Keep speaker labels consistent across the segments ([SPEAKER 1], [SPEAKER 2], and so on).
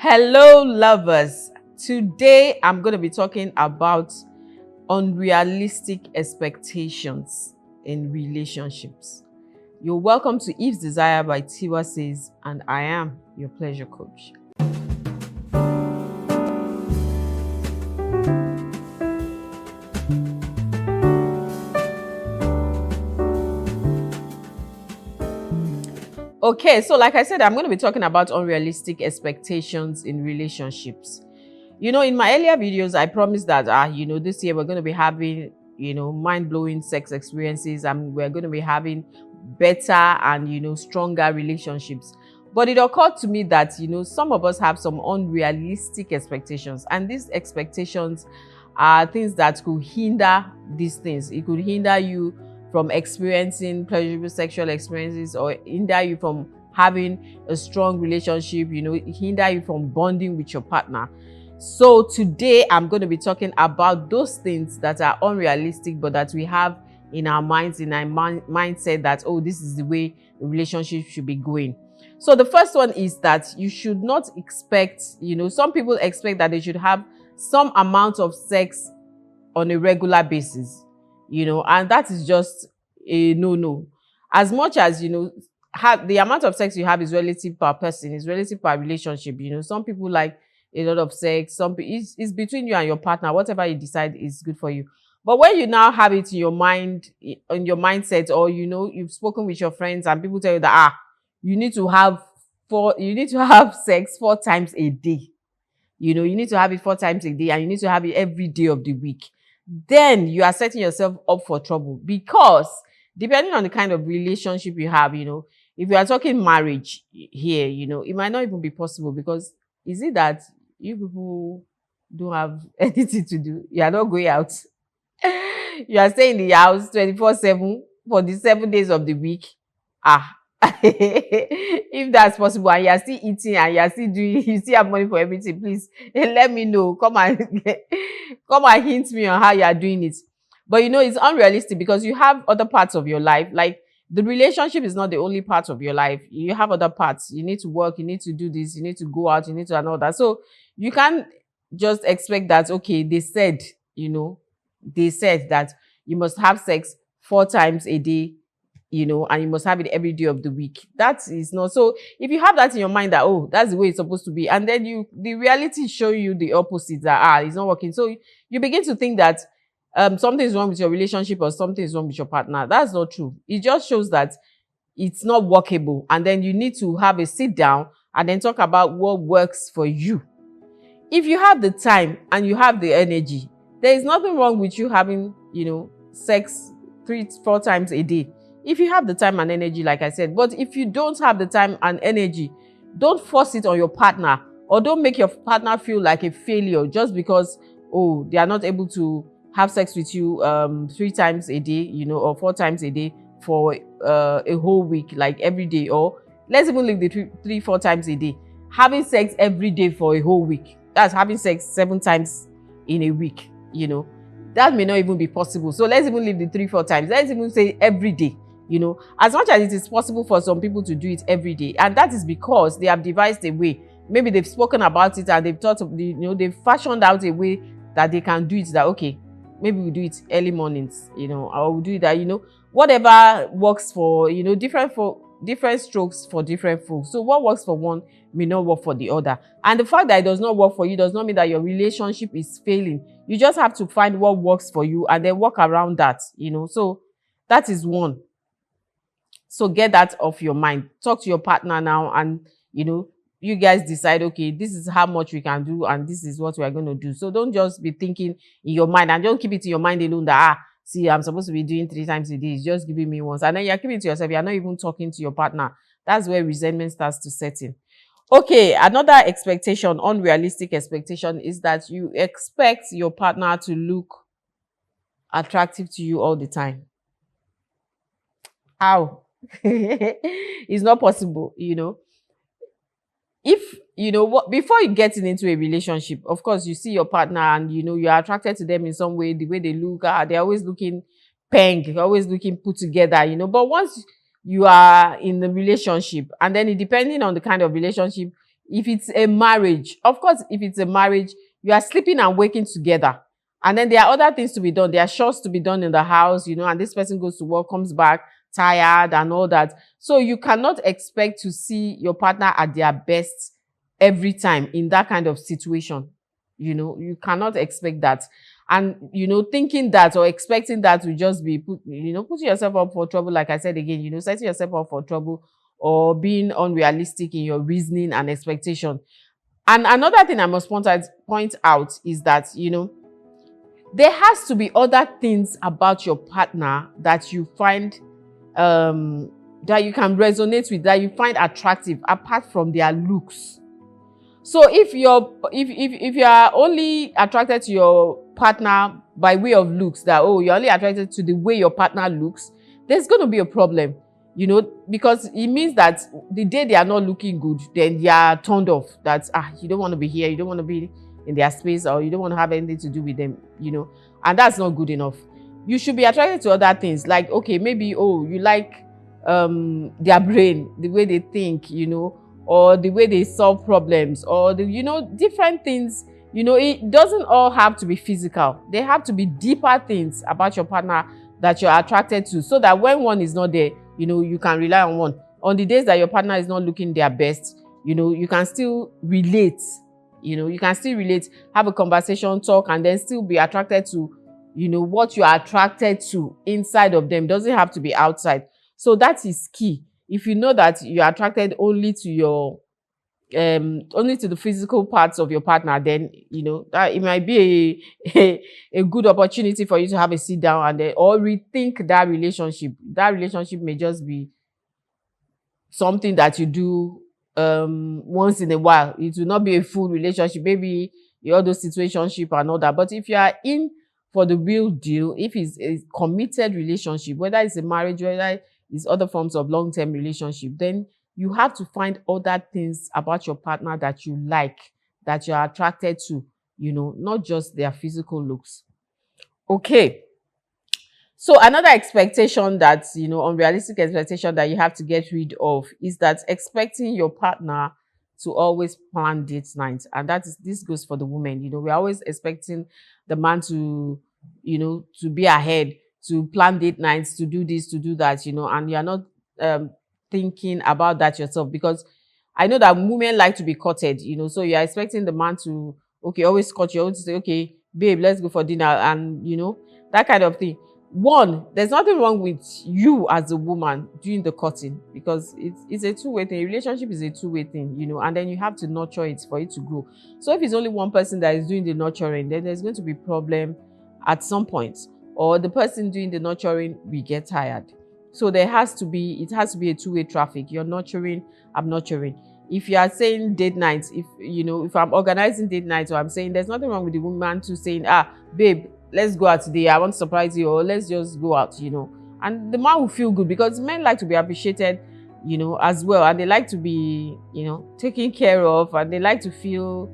[SPEAKER 1] Hello, lovers. Today I'm going to be talking about unrealistic expectations in relationships. You're welcome to Eve's Desire by Tiwa Says, and I am your pleasure coach. Okay, so like I said, I'm going to be talking about unrealistic expectations in relationships. In my earlier videos, I promised that, this year we're going to be having, mind-blowing sex experiences, and we're going to be having better and, stronger relationships. But it occurred to me that, some of us have some unrealistic expectations, and these expectations are things that could hinder these things. It could hinder you from experiencing pleasurable sexual experiences, or hinder you from having a strong relationship, hinder you from bonding with your partner. So today I'm going to be talking about those things that are unrealistic, but that we have in our minds, in our mindset that, oh, this is the way the relationship should be going. So the first one is that you should not expect, some people expect that they should have some amount of sex on a regular basis, and that is just a no. As much as, have the amount of sex you have is relative per person, is relative per relationship. Some people like a lot of sex, some it's between you and your partner. Whatever you decide is good for you. But when you now have it in your mind, in your mindset, or you've spoken with your friends and people tell you that you need to have sex 4 times a day. You need to have it 4 times a day, and you need to have it every day of the week. Then you are setting yourself up for trouble, because depending on the kind of relationship you have, if you are talking marriage here, it might not even be possible, because is it that you people don't have anything to do? You are not going out. You are staying in the house 24/7 for the 7 days of the week. If that's possible, and you are still eating and you are still doing, you still have money for everything, please let me know. Come and hint me on how you are doing it. But it's unrealistic, because you have other parts of your life. Like, the relationship is not the only part of your life. You have other parts. You need to work, you need to do this, you need to go out, you need to and all that. So you can't just expect that, okay, they said that you must have sex 4 times a day, and you must have it every day of the week. That is not. So if you have that in your mind that, oh, that's the way it's supposed to be, and then the reality show you the opposite, that it's not working. So you begin to think that something is wrong with your relationship, or something is wrong with your partner. That's not true. It just shows that it's not workable, and then you need to have a sit down and then talk about what works for you. If you have the time and you have the energy, there is nothing wrong with you having, sex 3-4 times a day. If you have the time and energy, like I said. But if you don't have the time and energy, don't force it on your partner, or don't make your partner feel like a failure just because, oh, they are not able to have sex with you 3 times a day, or 4 times a day for a whole week, like every day. Or let's even leave the 3-4 times a day. Having sex every day for a whole week, that's having sex 7 times in a week, that may not even be possible. So let's even leave the 3-4 times. Let's even say every day. As much as it is possible for some people to do it every day, and that is because they have devised a way. Maybe they've spoken about it, and they've thought of they've fashioned out a way that they can do it. That, okay, maybe we do it early mornings, or we do it that, whatever works for, different strokes for different folks. So what works for one may not work for the other. And the fact that it does not work for you does not mean that your relationship is failing. You just have to find what works for you and then work around that, So that is one. So get that off your mind. Talk to your partner now, and you guys decide, okay, this is how much we can do, and this is what we are going to do. So don't just be thinking in your mind, and don't keep it in your mind alone that, see, I'm supposed to be doing 3 times a day. It's just giving me once. And then you're keeping it to yourself. You're not even talking to your partner. That's where resentment starts to set in. Okay, another expectation, unrealistic expectation, is that you expect your partner to look attractive to you all the time. How? It's not possible, If before you get into a relationship, of course, you see your partner, and you are attracted to them in some way. The way they look, they're always looking pink, always looking put together, But once you are in the relationship, and then depending on the kind of relationship If it's a marriage, of course, if it's a marriage, you are sleeping and waking together. And then there are other things to be done. There are chores to be done in the house, and this person goes to work, comes back tired and all that. So you cannot expect to see your partner at their best every time in that kind of situation. You cannot expect that. And, thinking that or expecting that will just be, putting yourself up for trouble. Like I said again, setting yourself up for trouble or being unrealistic in your reasoning and expectation. And another thing I must point out is that, there has to be other things about your partner that you find, that you can resonate with, that you find attractive apart from their looks. So if you are only attracted to your partner by way of looks, that you're only attracted to the way your partner looks, there's going to be a problem, because it means that the day they are not looking good, then they are turned off. That you don't want to be here, you don't want to be in their space, or you don't want to have anything to do with them, and that's not good enough. You should be attracted to other things, like, okay, maybe you like their brain, the way they think, or the way they solve problems, or different things. It doesn't all have to be physical. There have to be deeper things about your partner that you're attracted to, so that when one is not there, you can rely on one. On the days that your partner is not looking their best, you can still relate. You can still relate, have a conversation, talk, and then still be attracted to, what you are attracted to inside of them. It doesn't have to be outside. So that is key. If you know that you're attracted only to the physical parts of your partner, then that it might be a good opportunity for you to have a sit down and then or rethink that relationship. That relationship may just be something that you do once in a while. It will not be a full relationship, maybe all those situationship and all that. But if you are in for the real deal, if it's a committed relationship, whether it's a marriage, whether it's other forms of long-term relationship, then you have to find other things about your partner that you like, that you're attracted to, not just their physical looks. Okay. So another expectation that, unrealistic expectation that you have to get rid of is that expecting your partner to always plan date nights. And this goes for the women. We're always expecting the man to, to be ahead, to plan date nights, to do this, to do that, and you're not thinking about that yourself, because I know that women like to be courted, so you're expecting the man to, okay, always court you, always say, okay, babe, let's go for dinner, and that kind of thing. One, there's nothing wrong with you as a woman doing the courting, because it's a two-way thing. A relationship is a two-way thing, and then you have to nurture it for it to grow. So if it's only one person that is doing the nurturing, then there's going to be problem at some point, or the person doing the nurturing will get tired. So it has to be a two-way traffic. You're nurturing, I'm nurturing. If you are saying date nights, if I'm organizing date nights, or I'm saying, there's nothing wrong with the woman to saying, babe, let's go out today, I want to surprise you, or let's just go out, and the man will feel good, because men like to be appreciated, as well, and they like to be, taken care of, and they like to feel,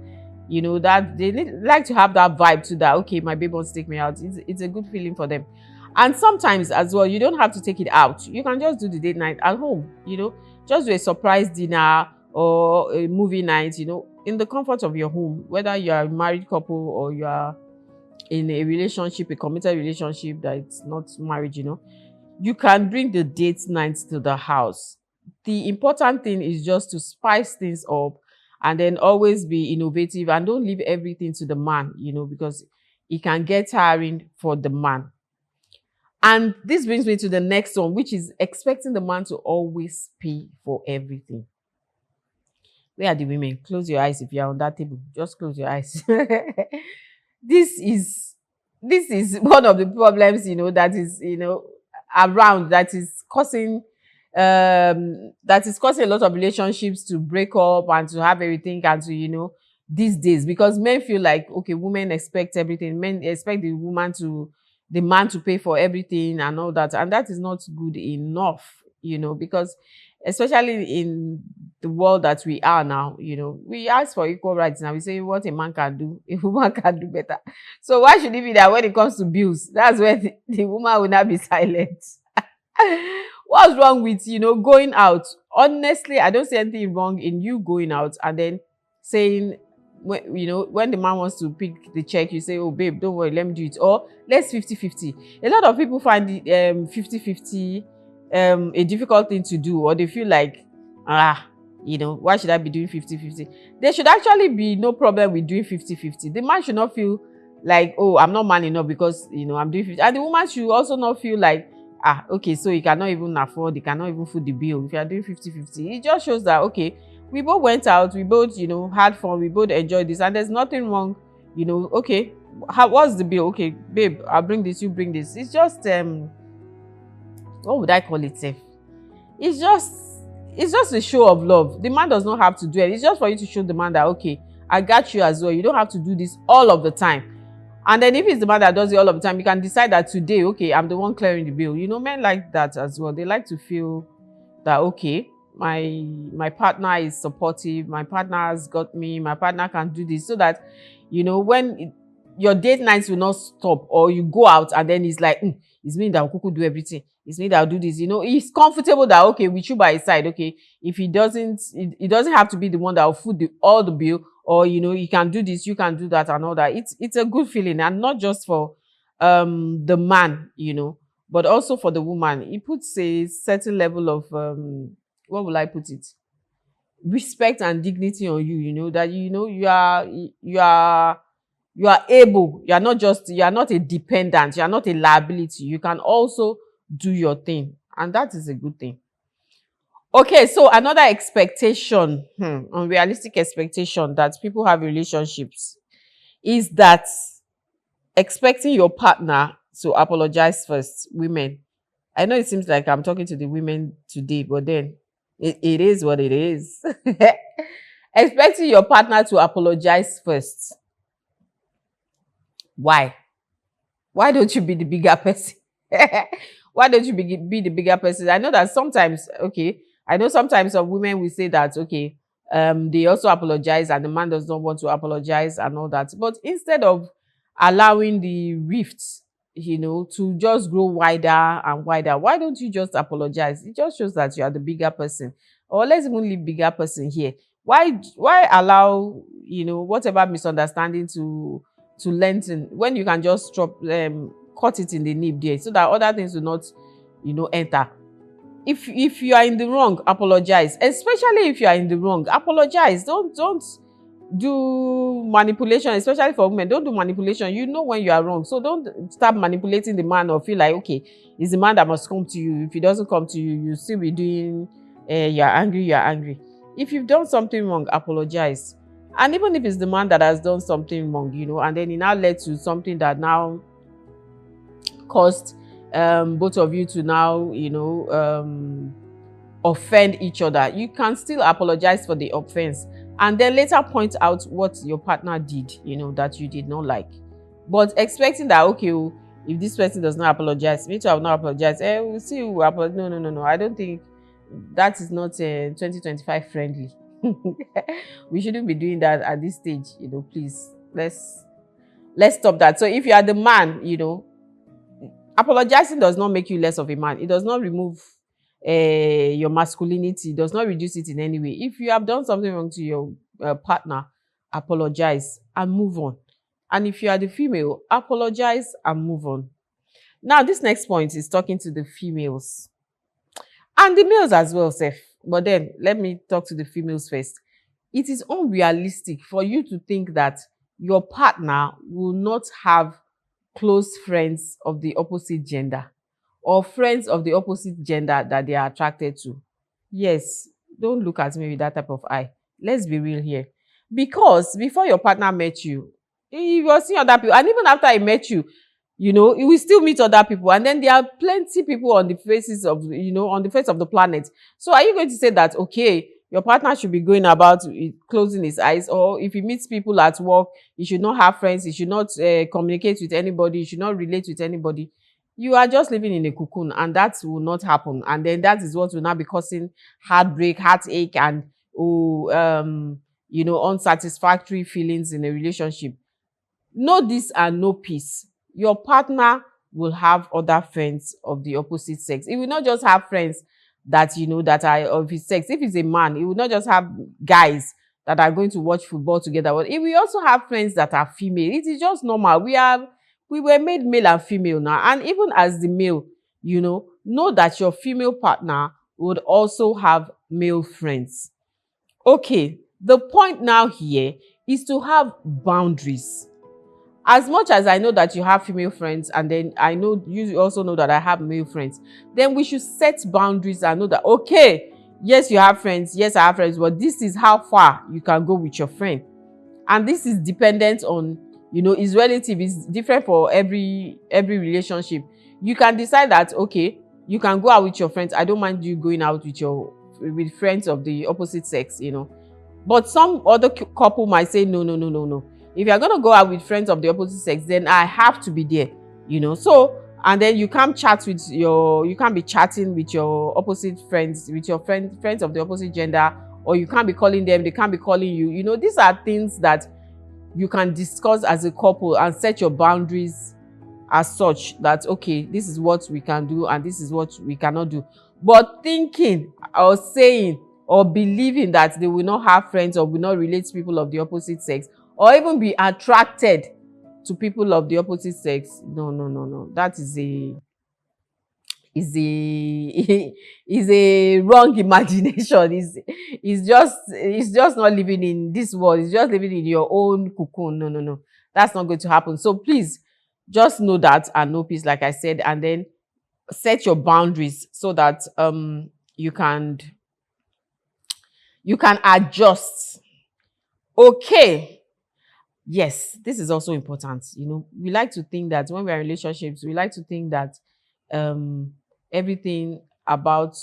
[SPEAKER 1] that they like to have that vibe to that, okay, my babe wants to take me out. It's a good feeling for them. And sometimes as well, you don't have to take it out. You can just do the date night at home, just do a surprise dinner or a movie night, in the comfort of your home, whether you are a married couple or you are in a relationship, a committed relationship that it's not marriage, you can bring the date nights to the house. The important thing is just to spice things up, and then always be innovative, and don't leave everything to the man, because it can get tiring for the man. And this brings me to the next one, which is expecting the man to always pay for everything. Where are the women? Close your eyes if you are on that table. Just close your eyes. This is one of the problems, that is, around, that is causing a lot of relationships to break up and to have everything, and to, these days, because men feel like, okay, women expect everything. Men expect the man to pay for everything and all that. And that is not good enough, because especially in the world that we are now, we ask for equal rights now. We say what a man can do, a woman can do better. So why should it be that when it comes to bills, that's where the woman will not be silent? What's wrong with, going out? Honestly, I don't see anything wrong in you going out and then saying, when the man wants to pick the check, you say, oh, babe, don't worry, let me do it. Or let's 50-50. A lot of people find the 50-50 a difficult thing to do, or they feel like, why should I be doing 50-50? There should actually be no problem with doing 50-50. The man should not feel like, oh, I'm not man enough because, I'm doing 50. And the woman should also not feel like, okay, so you cannot even afford, you cannot even foot the bill if you are doing 50-50. It just shows that, okay, we both went out, we both, had fun, we both enjoyed this, and there's nothing wrong, okay, what's the bill? Okay, babe, I'll bring this, you bring this. It's just, what would I call it, safe? It's just a show of love. The man does not have to do it. It's just for you to show the man that, okay, I got you as well. You don't have to do this all of the time. And then if it's the man that does it all of the time, you can decide that today, okay, I'm the one clearing the bill. Men like that as well. They like to feel that, okay, my partner is supportive, my partner has got me, my partner can do this, so that, when your date nights will not stop, or you go out and then it's like, it's me that will do everything. It's me that will do this. He's comfortable that, okay, with you by his side, okay, if he doesn't, it doesn't have to be the one that will foot all the bill, or, you can do this, you can do that and all that. It's a good feeling, and not just for the man, but also for the woman. It puts a certain level of, what will I put it? Respect and dignity on you, that, you are able, you are not a dependent, you are not a liability. You can also do your thing, and that is a good thing. Okay, so another expectation, unrealistic expectation that people have in relationships is that expecting your partner to apologize first. Women, I know it seems like I'm talking to the women today, but then it is what it is. Expecting your partner to apologize first. Why? Why don't you be the bigger person? Why don't you be the bigger person? I know that sometimes, okay, I know sometimes some women will say that, okay, they also apologize and the man does not want to apologize and all that. But instead of allowing the rifts, to just grow wider and wider, why don't you just apologize? It just shows that you are the bigger person. Or let's even leave bigger person here. Why allow, whatever misunderstanding to lengthen when you can just cut it in the nib there, so that other things will not, enter. If you are in the wrong, apologize. Especially if you are in the wrong, apologize. Don't do manipulation, especially for women. Don't do manipulation. You know when you are wrong, so don't start manipulating the man or feel like, okay, it's the man that must come to you. If he doesn't come to you, you still be doing, you're angry. If you've done something wrong, apologize. And even if it's the man that has done something wrong, and then it now led to something that now caused both of you to now, offend each other, you can still apologize for the offense and then later point out what your partner did, that you did not like. But expecting that, okay, if this person does not apologize, me too, I will not apologize. We'll see who apologize. No. I don't think that is not 2025 friendly. We shouldn't be doing that at this stage, please. Let's stop that. So if you are the man, apologizing does not make you less of a man. It does not remove your masculinity. It does not reduce it in any way. If you have done something wrong to your partner, apologize and move on. And if you are the female, apologize and move on. Now, this next point is talking to the females. And the males as well, Seth. But then, let me talk to the females first. It is unrealistic for you to think that your partner will not have close friends of the opposite gender or friends of the opposite gender that they are attracted to. Yes, don't look at me with that type of eye. Let's be real here. Because before your partner met you, he was seeing other people. And even after he met you, he will still meet other people. And then there are plenty people on the faces of, on the face of the planet. So are you going to say that, okay, your partner should be going about closing his eyes, or if he meets people at work, he should not have friends, he should not communicate with anybody, he should not relate with anybody? You are just living in a cocoon, and that will not happen. And then that is what will now be causing heartbreak, heartache, and unsatisfactory feelings in a relationship. Know this and know peace. Your partner will have other friends of the opposite sex. He will not just have friends that, that are of his sex. If he's a man, he will not just have guys that are going to watch football together, but he will also have friends that are female. It is just normal. We were made male and female now. And even as the male, know that your female partner would also have male friends. Okay, the point now here is to have boundaries. As much as I know that you have female friends, and then I know you also know that I have male friends, then we should set boundaries and know that, okay, yes, you have friends, yes, I have friends, but this is how far you can go with your friend. And this is dependent on, it's relative, it's different for every relationship. You can decide that, okay, you can go out with your friends. I don't mind you going out with friends of the opposite sex, But some other couple might say, no, no, no, no, no. If you're going to go out with friends of the opposite sex, then I have to be there, So, and then you can't you can't be chatting with your opposite friends, with your friends of the opposite gender, or you can't be calling them, they can't be calling you. These are things that you can discuss as a couple and set your boundaries as such that, okay, this is what we can do and this is what we cannot do. But thinking or saying or believing that they will not have friends or will not relate to people of the opposite sex or even be attracted to people of the opposite sex, no, no, no, no. That is a is a wrong imagination. It's just not living in this world. It's just living in your own cocoon. No, no, no. That's not going to happen. So please just know that and know peace, like I said, and then set your boundaries so that you can adjust. Okay. Yes, this is also important. We like to think that when we're in relationships, we like to think that um everything about,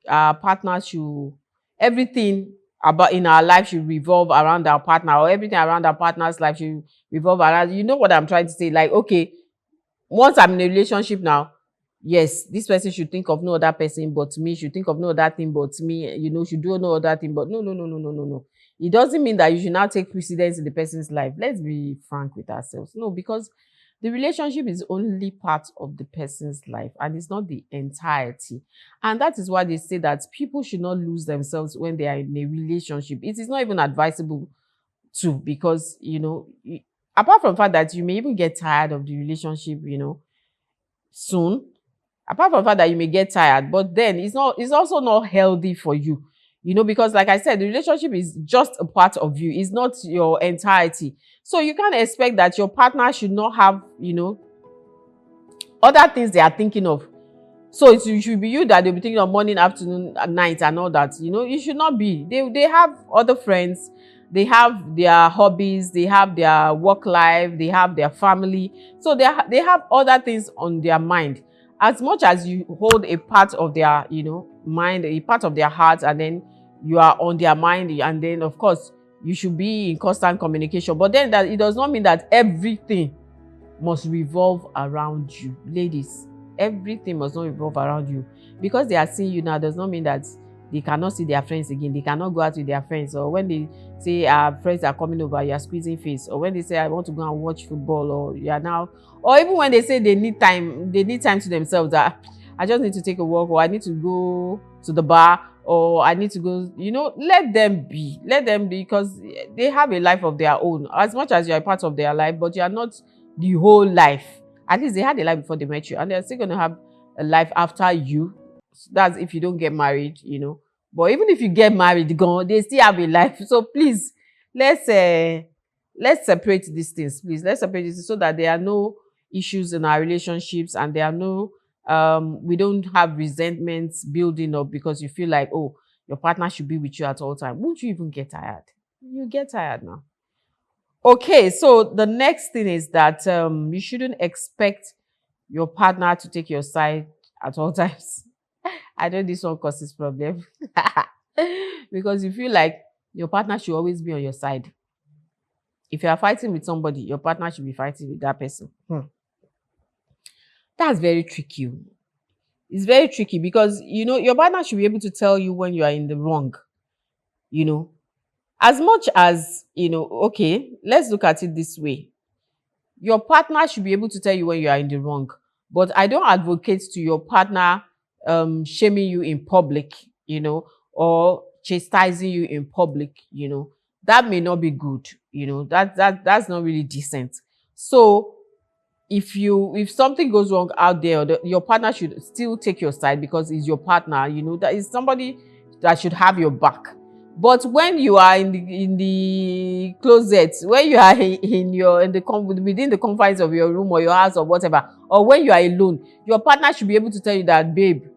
[SPEAKER 1] our partner should, everything about in our life should revolve around our partner, or everything around our partner's life should revolve around, what I'm trying to say. Like, okay, once I'm in a relationship now, yes, this person should think of no other person but me, should think of no other thing but me, should do no other thing but no, no, no, no, no, no, no. It doesn't mean that you should now take precedence in the person's life. Let's be frank with ourselves. No, because the relationship is only part of the person's life and it's not the entirety. And that is why they say that people should not lose themselves when they are in a relationship. It is not even advisable to, because, apart from the fact that you may even get tired of the relationship, soon, apart from the fact that you may get tired, but then it's also not healthy for you, because like I said, the relationship is just a part of you. It's not your entirety. So you can't expect that your partner should not have, other things they are thinking of. So it should be you that they'll be thinking of morning, afternoon, and night and all that. It should not be. They have other friends, they have their hobbies, they have their work life, they have their family. So they have other things on their mind. As much as you hold a part of their, mind, a part of their heart, and then you are on their mind, and then of course you should be in constant communication. But then that it does not mean that everything must revolve around you. Ladies, everything must not revolve around you. Because they are seeing you now does not mean that they cannot see their friends again. They cannot go out with their friends. Or when they say our friends are coming over, you are squeezing face. Or when they say I want to go and watch football, or you are now, or even when they say they need time to themselves, that I just need to take a walk, or I need to go to the bar, or I need to go, let them be, because they have a life of their own. As much as you are a part of their life, but you are not the whole life. At least they had a life before they met you, and they're still going to have a life after you. That's if you don't get married, But even if you get married, they still have a life. So please, let's separate these things, please. Let's separate this so that there are no issues in our relationships, and there are no we don't have resentments building up because you feel like, oh, your partner should be with you at all time. Won't you even get tired? You get tired now. Okay, so the next thing is that you shouldn't expect your partner to take your side at all times. I know this one causes problem because you feel like your partner should always be on your side. If you are fighting with somebody, your partner should be fighting with that person. That's very tricky. It's very tricky because, your partner should be able to tell you when you are in the wrong, As much as, okay, let's look at it this way. Your partner should be able to tell you when you are in the wrong. But I don't advocate to your partner shaming you in public, or chastising you in public. That may not be good. That's not really decent. So if something goes wrong out there, your partner should still take your side, because he's your partner. That is somebody that should have your back. But when you are in the closet, when you are within the confines of your room or your house or whatever, or when you are alone, your partner should be able to tell you that, babe,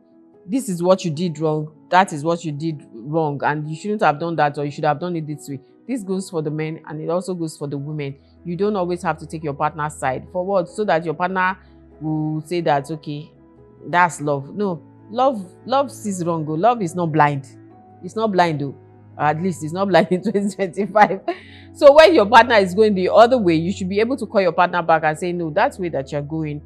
[SPEAKER 1] this is what you did wrong, that is what you did wrong, and you shouldn't have done that, or you should have done it this way. This goes for the men, and it also goes for the women. You don't always have to take your partner's side. For what? So that your partner will say that, okay, that's love. No, love sees wrong. Love is not blind. It's not blind though. At least it's not blind in 2025. So when your partner is going the other way, you should be able to call your partner back and say, no, that way that you're going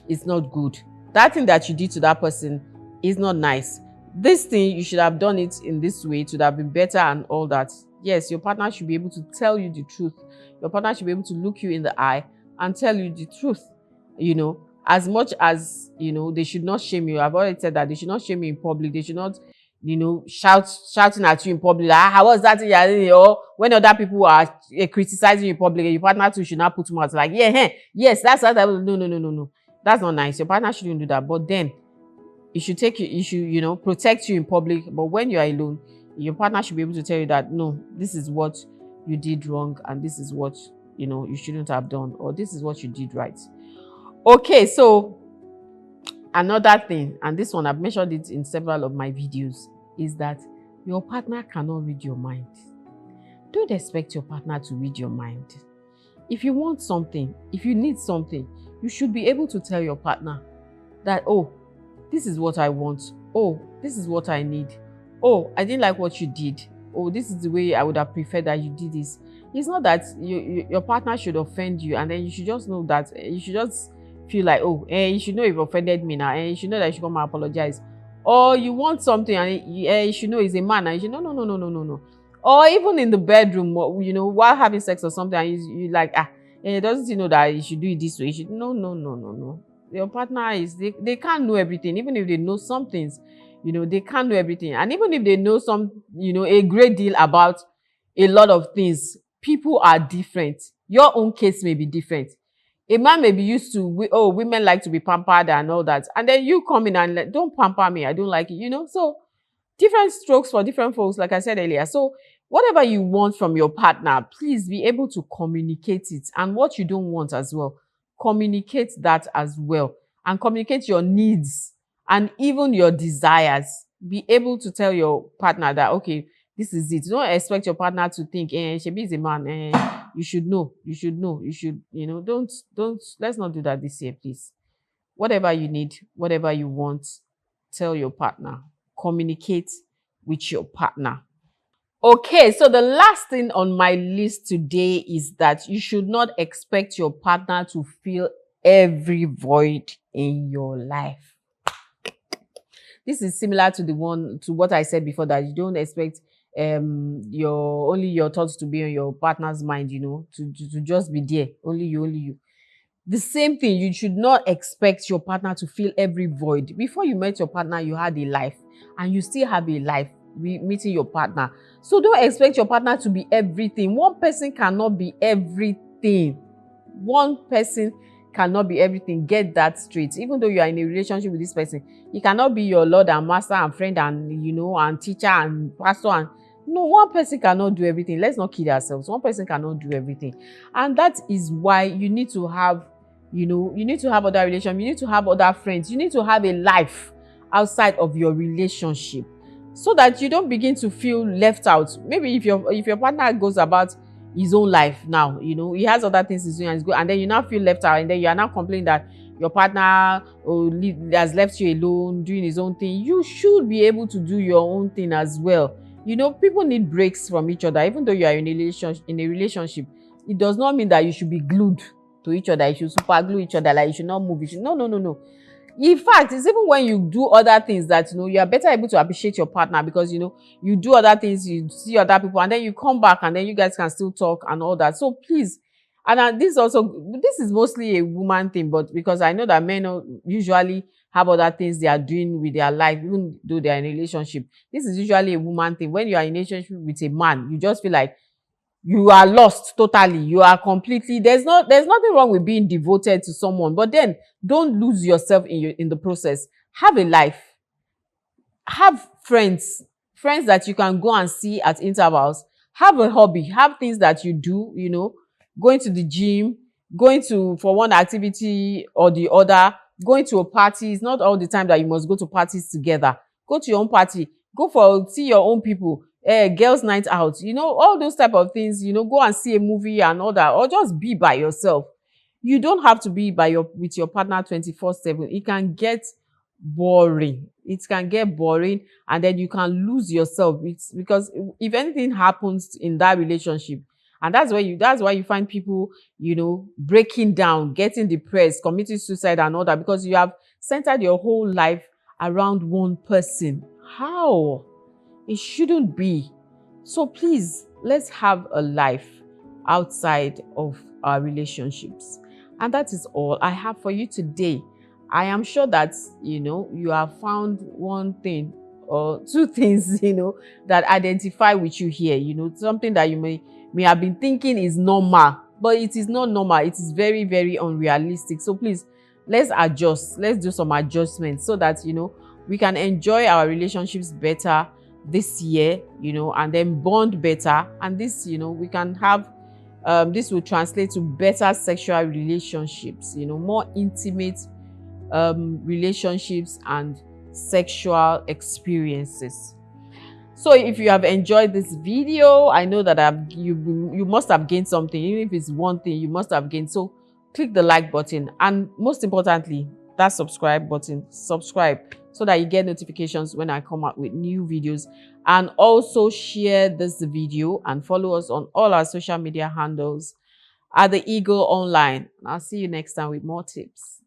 [SPEAKER 1] is not good. That thing that you did to that person is not nice. This thing, you should have done it in this way to have been better and all that. Yes, your partner should be able to tell you the truth. Your partner should be able to look you in the eye and tell you the truth. As much as, they should not shame you. I've already said that they should not shame you in public. They should not, shouting at you in public. How was that? Or when other people are criticizing you in public, your partner too should not put mouth like, yes, that's what I will. No. That's not nice. Your partner shouldn't do that. But then it should protect you in public. But when you are alone, your partner should be able to tell you that, no, this is what you did wrong, and this is what you shouldn't have done, or this is what you did right. Okay, so another thing, and this one I've mentioned it in several of my videos, is that your partner cannot read your mind. Don't expect your partner to read your mind. If you want something, if you need something, you should be able to tell your partner that, oh, this is what I want. Oh, this is what I need. Oh, I didn't like what you did. Oh, this is the way I would have preferred that you did this. It's not that your partner should offend you, and then you should just know that you should just feel like, oh, you should know you've offended me now, and you should know that you should come and apologize. Or you want something, and you should know he's a man, and you should no. Or even in the bedroom, while having sex or something, and you like, doesn't he know that you should do it this way? You should no. Your partner they can't know everything. Even if they know some things, they can't know everything. And even if they know a great deal about a lot of things, people are different. Your own case may be different. A man may be used to, women like to be pampered and all that. And then you come in and don't pamper me, I don't like it, So different strokes for different folks, like I said earlier. So whatever you want from your partner, please be able to communicate it. And what you don't want as well, communicate that as well. And communicate your needs and even your desires. Be able to tell your partner that, okay, this is it. Don't expect your partner to think, Shebi is a man, you should know, let's not do that this year, please. Whatever you need, whatever you want, tell your partner. Communicate with your partner. Okay, so the last thing on my list today is that you should not expect your partner to fill every void in your life. This is similar to what I said before, that you don't expect your thoughts to be on your partner's mind, to just be there. Only you. The same thing, you should not expect your partner to fill every void. Before you met your partner, you had a life, and you still have a life meeting your partner. So don't expect your partner to be everything. One person cannot be everything. One person cannot be everything. Get that straight. Even though you are in a relationship with this person, he cannot be your Lord and Master and friend and and teacher and pastor. And no, one person cannot do everything. Let's not kid ourselves. One person cannot do everything. And that is why you need to have, you need to have other relationships. You need to have other friends. You need to have a life outside of your relationship, so that you don't begin to feel left out. Maybe if your partner goes about his own life now, he has other things he's doing and it's good, and then you now feel left out, and then you are now complaining that your partner has left you alone doing his own thing. You should be able to do your own thing as well. People need breaks from each other. Even though you are in a relationship, it does not mean that you should be glued to each other. You should super glue each other, like you should not move. No. In fact, it's even when you do other things that you are better able to appreciate your partner, because you do other things, you see other people, and then you come back, and then you guys can still talk and all that. So please, And this is mostly a woman thing, but because I know that men usually have other things they are doing with their life, even though they are in a relationship. This is usually a woman thing. When you are in a relationship with a man, you just feel like you are lost totally. You are completely, there's nothing wrong with being devoted to someone, but then don't lose yourself in the process. Have a life, have friends that you can go and see at intervals. Have a hobby, have things that you do, going to the gym, going to for one activity or the other, going to a party. It's not all the time that you must go to parties together. Go to your own party, go for see your own people, girls night out, all those type of things. Go and see a movie and all that, or just be by yourself. You don't have to be with your partner 24/7. It can get boring. It can get boring, and then you can lose yourself. It's because if anything happens in that relationship, and that's why you find people, breaking down, getting depressed, committing suicide and all that, because you have centered your whole life around one person. How? It shouldn't be. So please, let's have a life outside of our relationships. And that is all I have for you today. I am sure that, you have found one thing or two things, that identify with you here, something that you may have been thinking is normal, but it is not normal. It is very, very unrealistic. So please, let's adjust. Let's do some adjustments so that, we can enjoy our relationships better this year, and then bond better. And this, we can have, this will translate to better sexual relationships, more intimate relationships and sexual experiences. So if you have enjoyed this video, I know that you must have gained something. Even if it's one thing, you must have gained. So click the like button, and most importantly, that subscribe button. Subscribe so that you get notifications when I come out with new videos. And also share this video and follow us on all our social media handles at The Eagle Online. I'll see you next time with more tips.